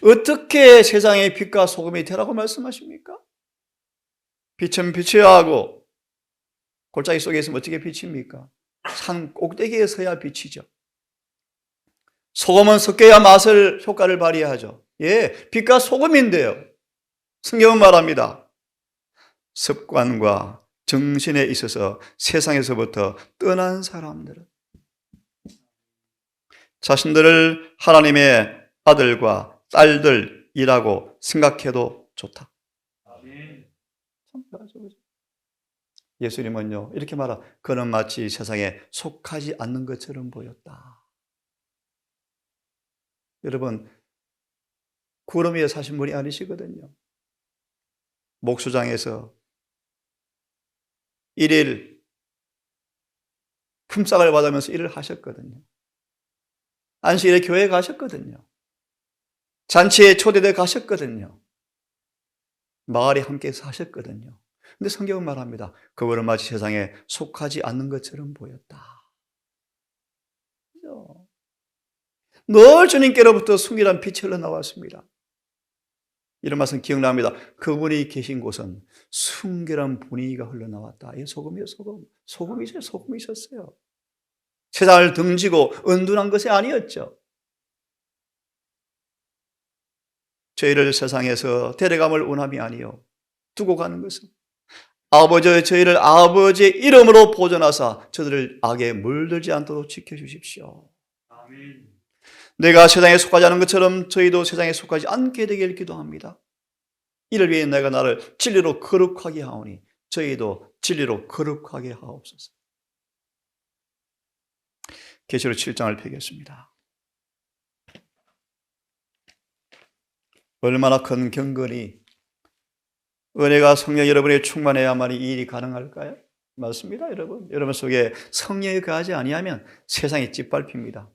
어떻게 세상의 빛과 소금이 되라고 말씀하십니까? 빛은 비춰야 하고 골짜기 속에 있으면 어떻게 비칩니까? 산 꼭대기에 서야 비치죠. 소금은 섞여야 맛을, 효과를 발휘하죠. 예, 빛과 소금인데요. 성경은 말합니다. 습관과 정신에 있어서 세상에서부터 떠난 사람들은 자신들을 하나님의 아들과 딸들이라고 생각해도 좋다. 예수님은요, 이렇게 말하, 그는 마치 세상에 속하지 않는 것처럼 보였다. 여러분, 구름 위에 사신 분이 아니시거든요. 목수장에서 일일 품삯을 받으면서 일을 하셨거든요. 안식일에 교회에 가셨거든요. 잔치에 초대돼 가셨거든요. 마을에 함께 사셨거든요. 근데 성경은 말합니다. 그분은 마치 세상에 속하지 않는 것처럼 보였다. 그렇죠? 늘 주님께로부터 순결한 빛이 흘러나왔습니다. 이런 말씀 기억납니다. 그분이 계신 곳은 순결한 분위기가 흘러나왔다. 이 소금이요, 소금. 소금이죠, 소금이 있었어요. 세상을 등지고 은둔한 것이 아니었죠. 저희를 세상에서 데려감을 원함이 아니요 두고 가는 것은 아버지의 저희를 아버지의 이름으로 보존하사 저들을 악에 물들지 않도록 지켜주십시오. 아멘. 내가 세상에 속하지 않은 것처럼 저희도 세상에 속하지 않게 되길 기도합니다. 이를 위해 내가 나를 진리로 거룩하게 하오니 저희도 진리로 거룩하게 하옵소서. 계시록 7장을 펴겠습니다. 얼마나 큰 경건이 은혜가 성령 여러분의 충만해야만 이 일이 가능할까요? 맞습니다, 여러분. 여러분 속에 성령이 거하지 아니하면 세상이 짓밟힙니다.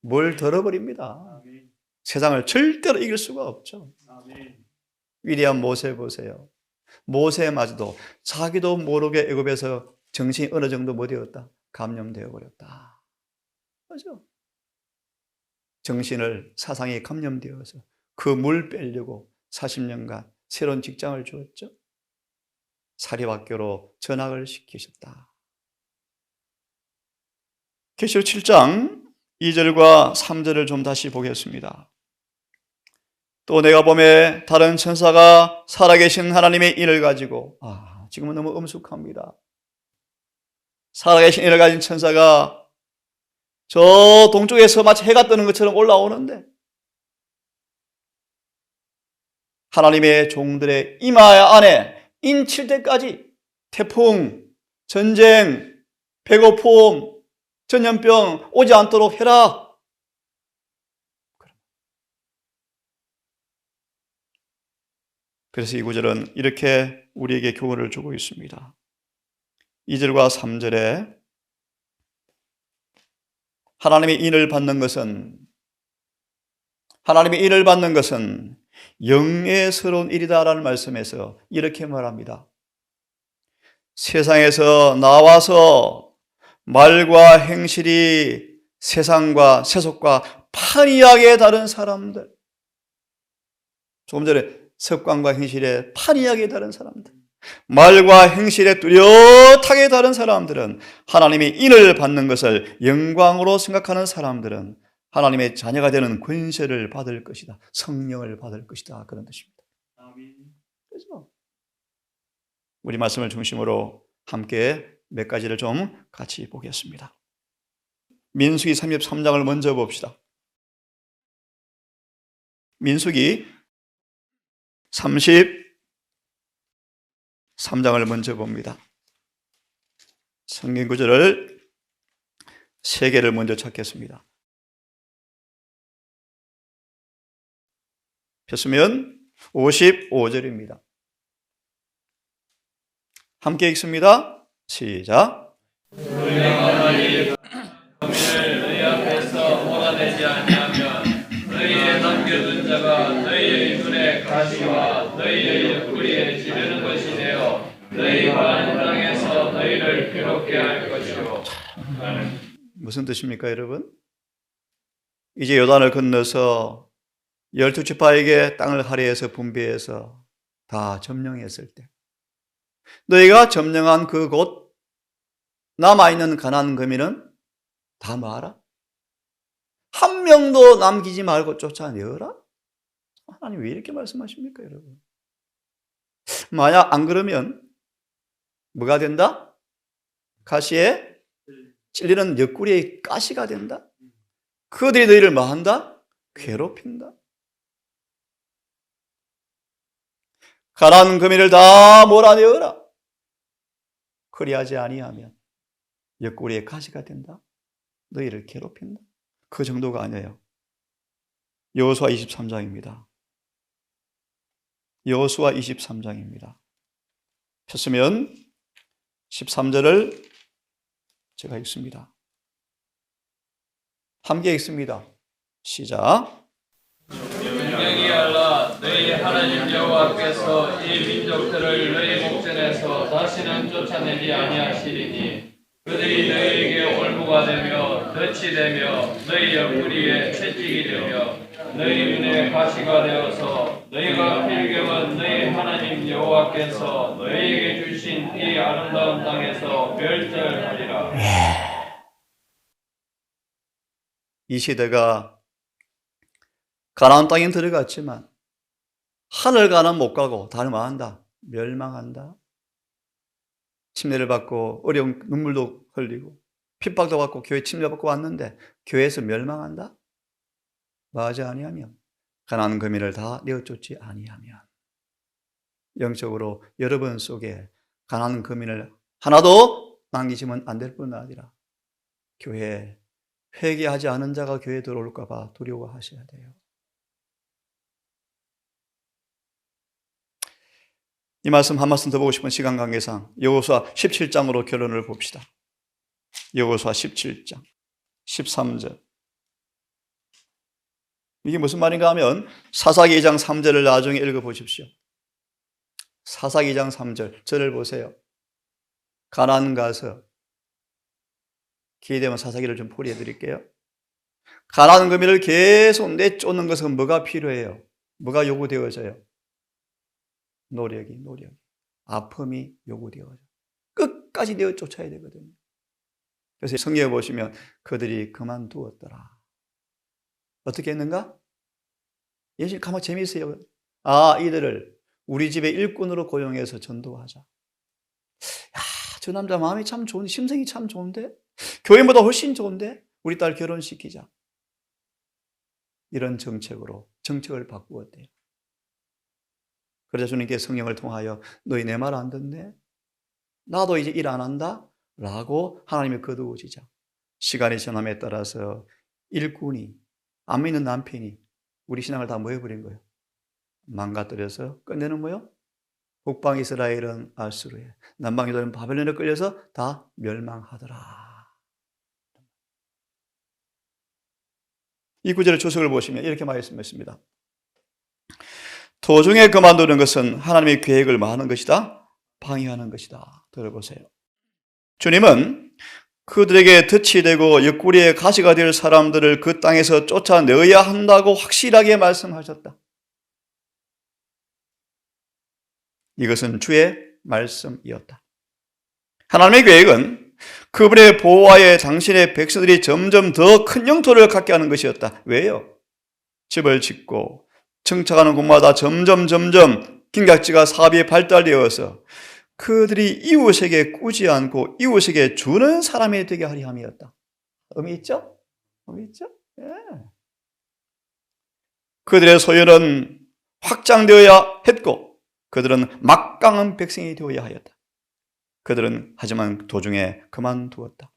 뭘 덜어버립니다. 아멘. 세상을 절대로 이길 수가 없죠. 아멘. 위대한 모세 보세요. 모세마저도 자기도 모르게 애굽에서 정신이 어느 정도 뭐 되었다? 감염되어 버렸다. 그렇죠? 정신을 사상에 감염되어서 그 물 빼려고 40년간 새로운 직장을 주었죠. 사립학교로 전학을 시키셨다. 계시록 7장 2절과 3절을 좀 다시 보겠습니다. 또 내가 보매 다른 천사가 살아계신 하나님의 인을 가지고, 지금은 너무 엄숙합니다. 살아계신 인을 가진 천사가 저 동쪽에서 마치 해가 뜨는 것처럼 올라오는데 하나님의 종들의 이마 안에 인칠 때까지 태풍, 전쟁, 배고픔, 전염병 오지 않도록 해라. 그래서 이 구절은 이렇게 우리에게 교훈을 주고 있습니다. 2절과 3절에 하나님의 인을 받는 것은 영예스러운 일이다라는 말씀에서 이렇게 말합니다. 세상에서 나와서 말과 행실이 세상과 세속과 판이하게 다른 사람들, 조금 전에 습관과 행실에 판이하게 다른 사람들, 말과 행실에 뚜렷하게 다른 사람들은 하나님의 인을 받는 것을 영광으로 생각하는 사람들은 하나님의 자녀가 되는 권세를 받을 것이다. 성령을 받을 것이다. 그런 뜻입니다. 그렇죠? 우리 말씀을 중심으로 함께 몇 가지를 좀 같이 보겠습니다. 민수기 33장을 먼저 봅시다. 민수기 33장을 먼저 봅니다. 성경 구절을 3개를 먼저 찾겠습니다. 폈으면 55절입니다. 함께 읽습니다. 시작. 너희 앞에서 몰아내지 아니하면 너희의 남겨둔 자가 너희의 눈에 가시와 너희의 뿌리에 지르는 것이 되어 너희가 하는 땅에서 너희를 괴롭게 할 것이요. 무슨 뜻입니까, 여러분? 이제 요단을 건너서 12지파에게 땅을 할애해서 분배해서 다 점령했을 때 너희가 점령한 그곳 남아있는 가나안 거민은 다 뭐하라? 한 명도 남기지 말고 쫓아내어라? 하나님 왜 이렇게 말씀하십니까, 여러분? 만약 안 그러면 뭐가 된다? 가시에 찔리는 옆구리의 가시가 된다? 그들이 너희를 뭐 한다? 괴롭힌다? 가나안 거민을 다 몰아내어라. 그리하지 아니하면 옆구리에 가시가 된다. 너희를 괴롭힌다. 그 정도가 아니에요. 여호수아 23장입니다. 여호수아 23장입니다. 폈으면 13절을 제가 읽습니다. 함께 읽습니다. 시작. 분명히 알라 너희 하나님 여호와께서 이 민족들을 너희 목전에서 다시는 쫓아내지 아니하시리니 그들이 너희에게 올무가 되며 덫이 되며 너희 옆구리에 채찍이 되며 너희 눈에 가시가 되어서 너희가 필경은 너희 하나님 여호와께서 너희에게 주신 이 아름다운 땅에서 멸절하리라. 이 시대가 가나안 땅에 들어갔지만 하늘 가는 못 가고 다른 뭐 한다? 멸망한다. 침례를 받고 어려운 눈물도 흘리고 핍박도 받고 교회 침례받고 왔는데 교회에서 멸망한다? 뭐하지 아니하면 가나안 거민을 다 내어쫓지 아니하면 영적으로 여러분 속에 가나안 거민을 하나도 남기시면 안 될 뿐 아니라 교회에 회개하지 않은 자가 교회에 들어올까 봐 두려워하셔야 돼요. 이 말씀 한 말씀 더 보고 싶은 시간 관계상 여호수아 17장으로 결론을 봅시다. 여호수아 17장 13절. 이게 무슨 말인가 하면 사사기 2장 3절을 나중에 읽어보십시오. 사사기 2장 3절 절을 보세요. 가나안 가서 기회되면 사사기를 좀 풀이해 드릴게요. 가나안 거민을 계속 내쫓는 것은 뭐가 필요해요? 뭐가 요구되어져요? 노력이. 아픔이 요구되어져요. 끝까지 내어쫓아야 되거든요. 그래서 성경에 보시면 그들이 그만두었더라. 어떻게 했는가? 예수님 가만 재미있어요. 이들을 우리 집의 일꾼으로 고용해서 전도하자. 저 남자 마음이 참 좋은데, 심성이 참 좋은데, 교회보다 훨씬 좋은데, 우리 딸 결혼시키자. 이런 정책을 바꾸었대요. 그래서 주님께서 성령을 통하여 너희 내 말 안 듣네? 나도 이제 일 안 한다? 라고 하나님이 거두어지자. 시간이 지남에 따라서 일꾼이, 안 믿는 남편이 우리 신앙을 다 모여버린 거예요. 망가뜨려서 끝내는 뭐요? 북방 이스라엘은 아수르에, 남방 유다는 바벨론에 끌려서 다 멸망하더라. 이 구절의 주석을 보시면 이렇게 말씀했습니다. 도중에 그만두는 것은 하나님의 계획을 마하는 것이다, 방해하는 것이다. 들어보세요. 주님은 그들에게 덫이 되고 옆구리에 가시가 될 사람들을 그 땅에서 쫓아내어야 한다고 확실하게 말씀하셨다. 이것은 주의 말씀이었다. 하나님의 계획은 그분의 보호하에 당신의 백성들이 점점 더 큰 영토를 갖게 하는 것이었다. 왜요? 집을 짓고 정착하는 곳마다 점점 김각지가 사업이 발달되어서 그들이 이웃에게 꾸지 않고 이웃에게 주는 사람이 되게 하려 함이었다. 의미 있죠? 예. 그들의 소유는 확장되어야 했고 그들은 막강한 백성이 되어야 하였다. 그들은 하지만 도중에 그만두었다.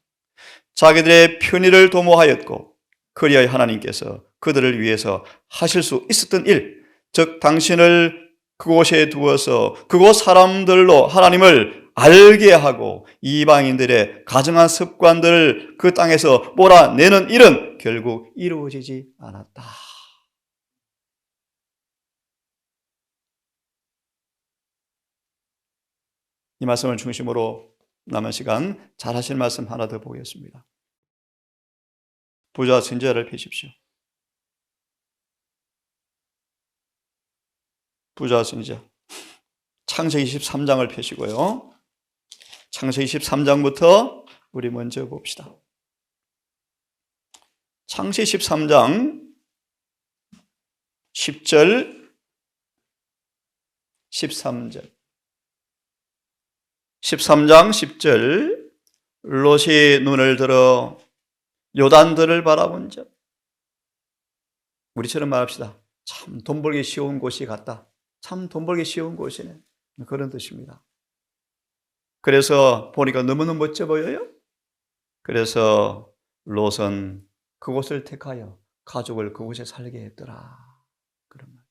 자기들의 편의를 도모하였고 그리하여 하나님께서 그들을 위해서 하실 수 있었던 일, 즉 당신을 그곳에 두어서 그곳 사람들로 하나님을 알게 하고 이방인들의 가증한 습관들을 그 땅에서 몰아내는 일은 결국 이루어지지 않았다. 이 말씀을 중심으로 남은 시간 잘 하실 말씀 하나 더 보겠습니다. 부자 선지자를 펴십시오. 부자 선지자 창세기 23장을 펴시고요. 창세기 23장부터 우리 먼저 봅시다. 창세기 13장 10절 13절 13장 10절 롯이 눈을 들어 요단들을 바라본 적. 우리처럼 말합시다. 참 돈 벌기 쉬운 곳이 같다. 참 돈 벌기 쉬운 곳이네. 그런 뜻입니다. 그래서 보니까 너무너무 멋져 보여요. 그래서 롯은 그곳을 택하여 가족을 그곳에 살게 했더라. 그런 말.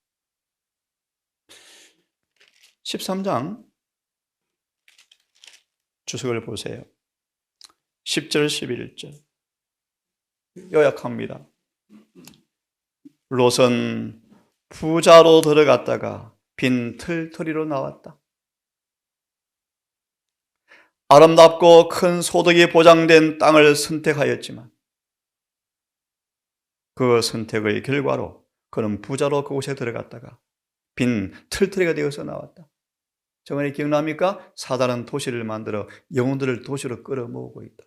13장 주석을 보세요. 10절 11절 요약합니다. 롯은 부자로 들어갔다가 빈 털터리로 나왔다. 아름답고 큰 소득이 보장된 땅을 선택하였지만 그 선택의 결과로 그는 부자로 그곳에 들어갔다가 빈 털터리가 되어서 나왔다. 저번에 기억납니까? 사단은 도시를 만들어 영혼들을 도시로 끌어모으고 있다.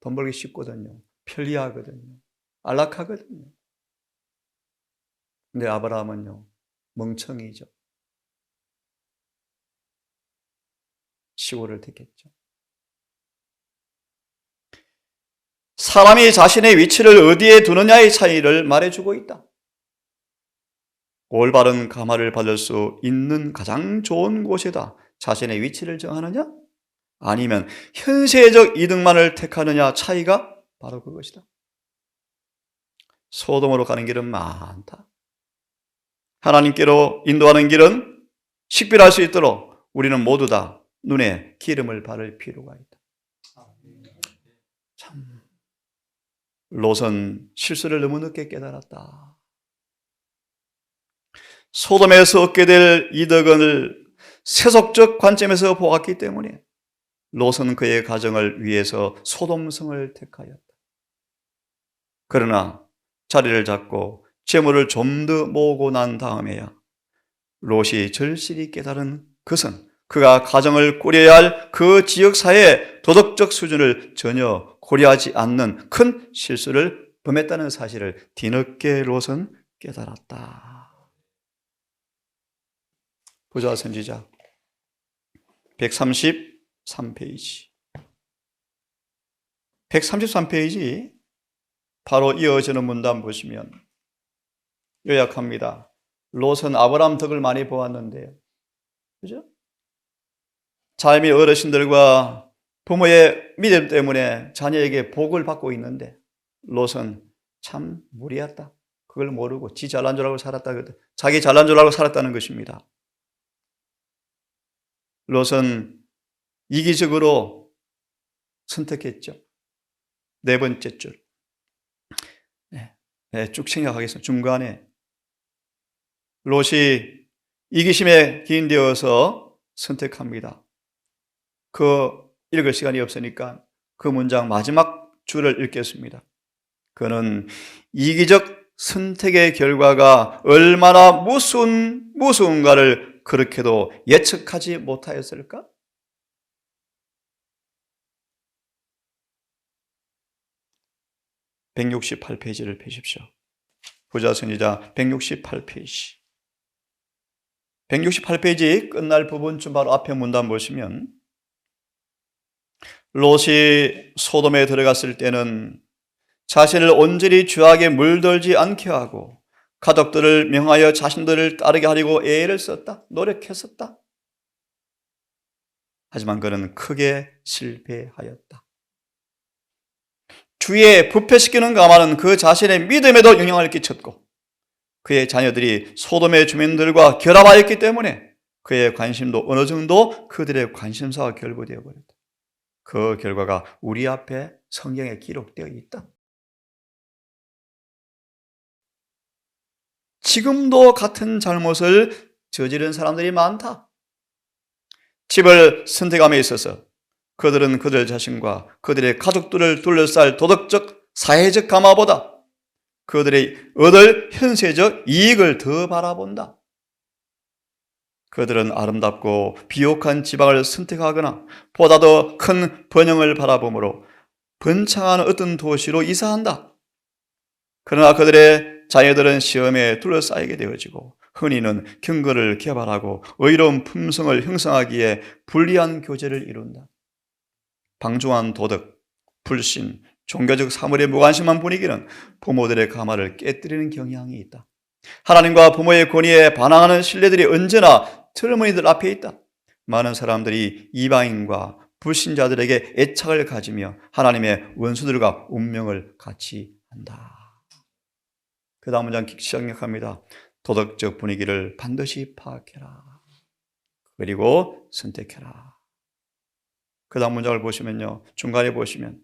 돈 벌기 쉽거든요. 편리하거든요. 안락하거든요. 근데 아브라함은요, 멍청이죠. 시골을 택했죠. 사람이 자신의 위치를 어디에 두느냐의 차이를 말해주고 있다. 올바른 감화를 받을 수 있는 가장 좋은 곳에다 자신의 위치를 정하느냐? 아니면 현세적 이득만을 택하느냐 차이가 바로 그것이다. 소돔으로 가는 길은 많다. 하나님께로 인도하는 길은 식별할 수 있도록 우리는 모두 다 눈에 기름을 바를 필요가 있다. 참, 롯은 실수를 너무 늦게 깨달았다. 소돔에서 얻게 될 이득을 세속적 관점에서 보았기 때문에 롯은 그의 가정을 위해서 소돔성을 택하였다. 그러나 자리를 잡고 재물을 좀 더 모으고 난 다음에야 롯이 절실히 깨달은 것은 그가 가정을 꾸려야 할 그 지역사회의 도덕적 수준을 전혀 고려하지 않는 큰 실수를 범했다는 사실을 뒤늦게 롯은 깨달았다. 부자 선지자 133페이지 133페이지 바로 이어지는 문단 보시면 요약합니다. 롯은 아브라함 덕을 많이 보았는데요. 그죠? 삶의 어르신들과 부모의 믿음 때문에 자녀에게 복을 받고 있는데 롯은 참 무리했다. 그걸 모르고 지 잘난 줄 알고 살았다. 자기 잘난 줄 알고 살았다는 것입니다. 롯은 이기적으로 선택했죠. 네 번째 줄. 쭉 생각하겠습니다. 중간에 롯이 이기심에 기인되어서 선택합니다. 읽을 시간이 없으니까 그 문장 마지막 줄을 읽겠습니다. 그는 이기적 선택의 결과가 얼마나 무서운가를 그렇게도 예측하지 못하였을까? (168페이지를) 펴십시오. 부자 선지자 168페이지 168페이지 끝날 부분 좀 바로 앞에 문단 보시면 롯이 소돔에 들어갔을 때는 자신을 온전히 죄악에 물들지 않게 하고 가족들을 명하여 자신들을 따르게 하려고 애를 썼다. 노력했었다. 하지만 그는 크게 실패하였다. 주위에 부패시키는 가마는 그 자신의 믿음에도 영향을 끼쳤고 그의 자녀들이 소돔의 주민들과 결합하였기 때문에 그의 관심도 어느 정도 그들의 관심사와 결부되어 버렸다. 그 결과가 우리 앞에 성경에 기록되어 있다. 지금도 같은 잘못을 저지른 사람들이 많다. 집을 선택함에 있어서 그들은 그들 자신과 그들의 가족들을 둘러쌀 도덕적, 사회적 가마보다 그들의 얻을 현세적 이익을 더 바라본다. 그들은 아름답고 비옥한 지방을 선택하거나 보다 더 큰 번영을 바라보므로 번창한 어떤 도시로 이사한다. 그러나 그들의 자녀들은 시험에 둘러싸이게 되어지고 흔히는 경거를 개발하고 의로운 품성을 형성하기에 불리한 교제를 이룬다. 방종한 도덕, 불신, 종교적 사물에 무관심한 분위기는 부모들의 가마를 깨뜨리는 경향이 있다. 하나님과 부모의 권위에 반항하는 신뢰들이 언제나 트러머니들 앞에 있다. 많은 사람들이 이방인과 불신자들에게 애착을 가지며 하나님의 원수들과 운명을 같이 한다. 그 다음 문장 시작합니다. 도덕적 분위기를 반드시 파악해라. 그리고 선택해라. 그 다음 문장을 보시면요. 중간에 보시면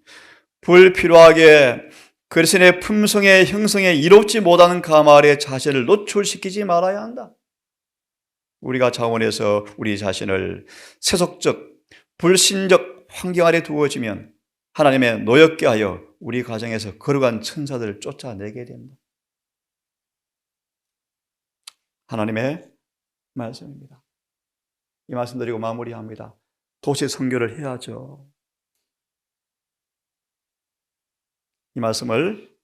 불필요하게 그리스도의 품성의 형성에 이롭지 못하는 가마 아래 자신을 노출시키지 말아야 한다. 우리가 자원해서 우리 자신을 세속적, 불신적 환경 아래 두어지면 하나님의 노엽게 하여 우리 가정에서 거룩한 천사들을 쫓아내게 된다. 하나님의 말씀입니다. 이 말씀 드리고 마무리합니다. 도시 선교를 해야죠. 이 말씀을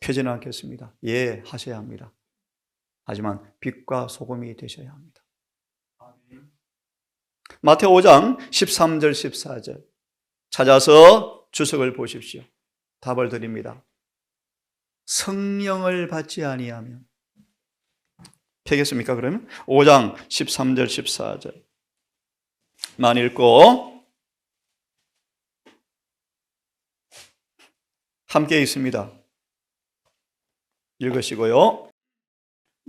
펴지는 않겠습니다. 예, 하셔야 합니다. 하지만 빛과 소금이 되셔야 합니다. 마태오 5장 13절 14절 찾아서 주석을 보십시오. 답을 드립니다. 성령을 받지 아니하면 펴겠습니까? 그러면 5장 13절 14절 만 읽고 함께 있습니다. 읽으시고요.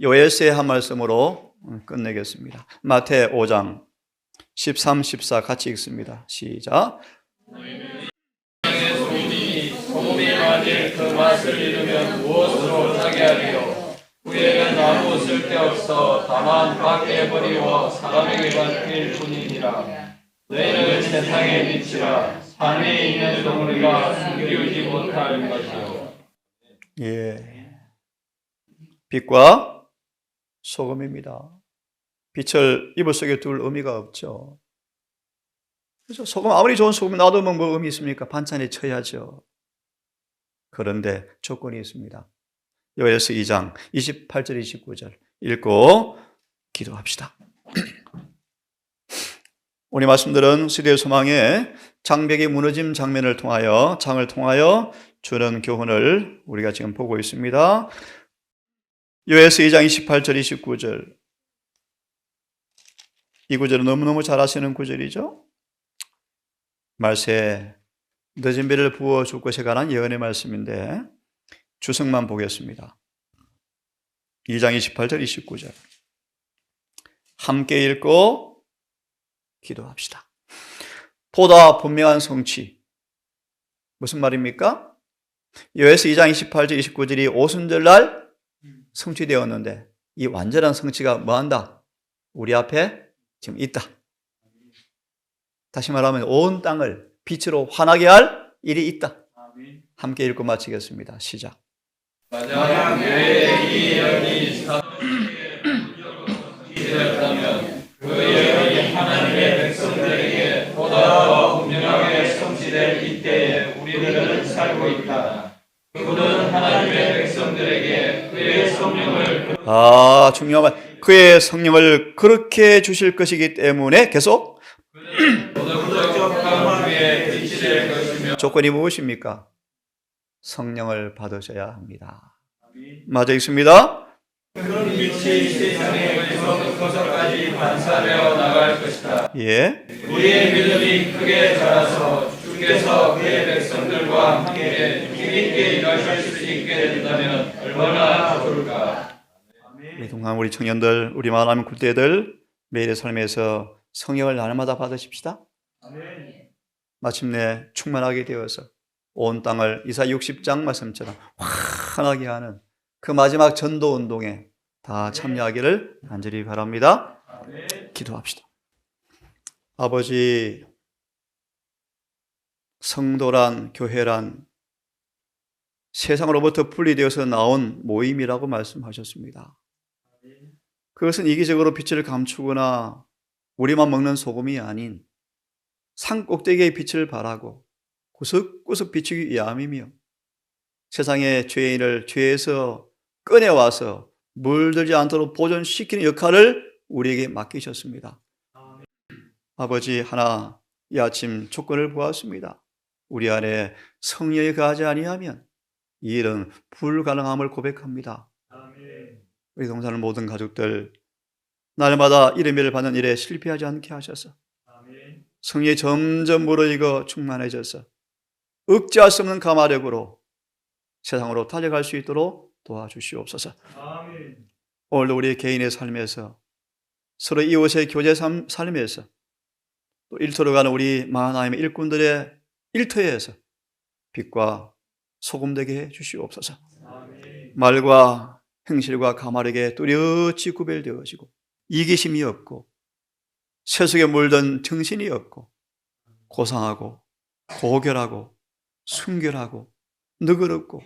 요엘서의 한 말씀으로 끝내겠습니다. 마태 5장 13, 14 같이 읽습니다. 시작. 소금이 만일 그 맛을 잃으면 무엇으로 타게 하리요? 후에는 아무 쓸데없어 다만 밖에 버리워 사람에게 맡길 뿐이니라. 너희는 세상의 빛이라. 산에 있는 덩어리가 숨기우지 못할 것이요. 예, 빛과 소금입니다. 빛을 이불 속에 둘 의미가 없죠. 그래서 소금 아무리 좋은 소금 놔두면 뭐 의미 있습니까? 반찬에 쳐야죠. 그런데 조건이 있습니다. 요엘서 2장 28절 29절 읽고 기도합시다. 오늘 말씀들은 시대의 소망의 장벽이 무너짐 장면을 통하여 장을 통하여 주는 교훈을 우리가 지금 보고 있습니다. 요엘서 2장 28절 29절 이 구절은 너무너무 잘 아시는 구절이죠. 말세에 늦은 비를 부어줄 것에 관한 예언의 말씀인데 주석만 보겠습니다. 2장 28절 29절 함께 읽고 기도합시다. 보다 분명한 성취 무슨 말입니까? 요엘서 2장 28절 29절이 오순절날 성취되었는데 이 완전한 성취가 뭐한다? 우리 앞에 지금 있다. 다시 말하면 온 땅을 빛으로 환하게 할 일이 있다. 함께 읽고 마치겠습니다. 시작. 만약 너희의 이 예언이 되었다면 그 예언이 하나님의 백성들에게 보다 더 분명하게 성취될 이때에 우리들은 살고 있다. 그분은 하나님의 백성들에게 그의 성령을 중요한 말. 그의 성령을 그렇게 주실 것이기 때문에 계속 도덕적 가문 위에 빛이 될 것이며 조건이 무엇입니까? 성령을 받으셔야 합니다. 맞아 있습니다. 그런 빛이 세상의 구석구석까지 반사되어 나갈 것이다. 예. 우리의 믿음이 크게 자라서 주께서 그의 백성들과 함께 힘있게 일하실 수 있게 된다면 얼마나 좋을까. 우리 동안 우리 청년들, 우리 마음 굴대들 매일의 삶에서 성령을 날마다 받으십시다. 마침내 충만하게 되어서 온 땅을 이사야 60장 말씀처럼 환하게 하는 그 마지막 전도 운동에 다 참여하기를 간절히 바랍니다. 기도합시다. 아버지, 성도란, 교회란 세상으로부터 분리되어서 나온 모임이라고 말씀하셨습니다. 그것은 이기적으로 빛을 감추거나 우리만 먹는 소금이 아닌 산 꼭대기의 빛을 발하고 구석구석 비추기 위함이며 세상의 죄인을 죄에서 꺼내와서 물들지 않도록 보존시키는 역할을 우리에게 맡기셨습니다. 아버지, 하나 이 아침 조건을 보았습니다. 우리 안에 성령이 거하지 아니하면 이 일은 불가능함을 고백합니다. 우리 동산의 모든 가족들 날마다 이름을 받는 일에 실패하지 않게 하셔서 성령이 점점 무르익어 충만해져서 억제할 수 없는 가마력으로 세상으로 달려갈 수 있도록 도와주시옵소서. 오늘도 우리 개인의 삶에서 서로 이웃의 교제 삶에서 또 일터로 가는 우리 하나님의 일꾼들의 일터에서 빛과 소금 되게 해 주시옵소서. 말과 행실과 가마력에 뚜렷이 구별되어지고 이기심이 없고 세속에 물든 정신이 없고 고상하고 고결하고 순결하고 너그럽고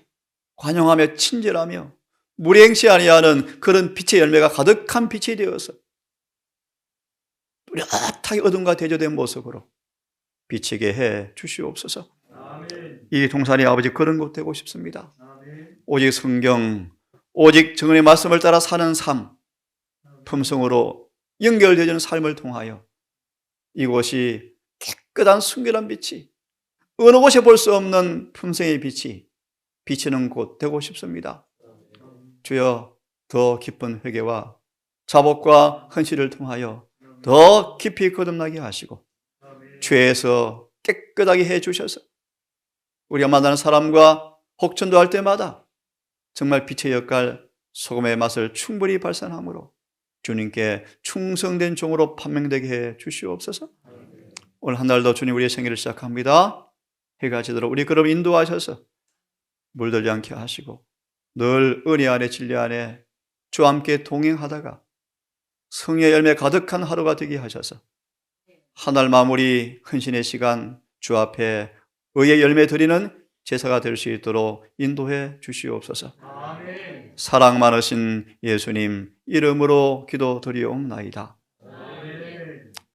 관용하며 친절하며 무례행치 아니하는 그런 빛의 열매가 가득한 빛이 되어서 뚜렷하게 어둠과 대조된 모습으로 비치게 해 주시옵소서. 이 동산이 아버지 그런 곳 되고 싶습니다. 오직 성경, 오직 정언의 말씀을 따라 사는 삶, 품성으로 연결되어지는 삶을 통하여 이곳이 깨끗한 순결한 빛이 어느 곳에 볼 수 없는 품성의 빛이 비치는 곳 되고 싶습니다. 주여, 더 깊은 회개와 자복과 헌신을 통하여 더 깊이 거듭나게 하시고 죄에서 깨끗하게 해주셔서 우리가 만나는 사람과 혹전도 할 때마다 정말 빛의 역할, 소금의 맛을 충분히 발산함으로 주님께 충성된 종으로 판명되게 해 주시옵소서. 오늘 한 달도 주님 우리의 생일을 시작합니다. 해가 지도록 우리 그럼 인도하셔서 물들지 않게 하시고 늘 은혜 안에 진리 안에 주와 함께 동행하다가 성의 열매 가득한 하루가 되게 하셔서 한 달 마무리 헌신의 시간 주 앞에 의의 열매 드리는 제사가 될 수 있도록 인도해 주시옵소서. 아멘. 사랑 많으신 예수님 이름으로 기도드리옵나이다.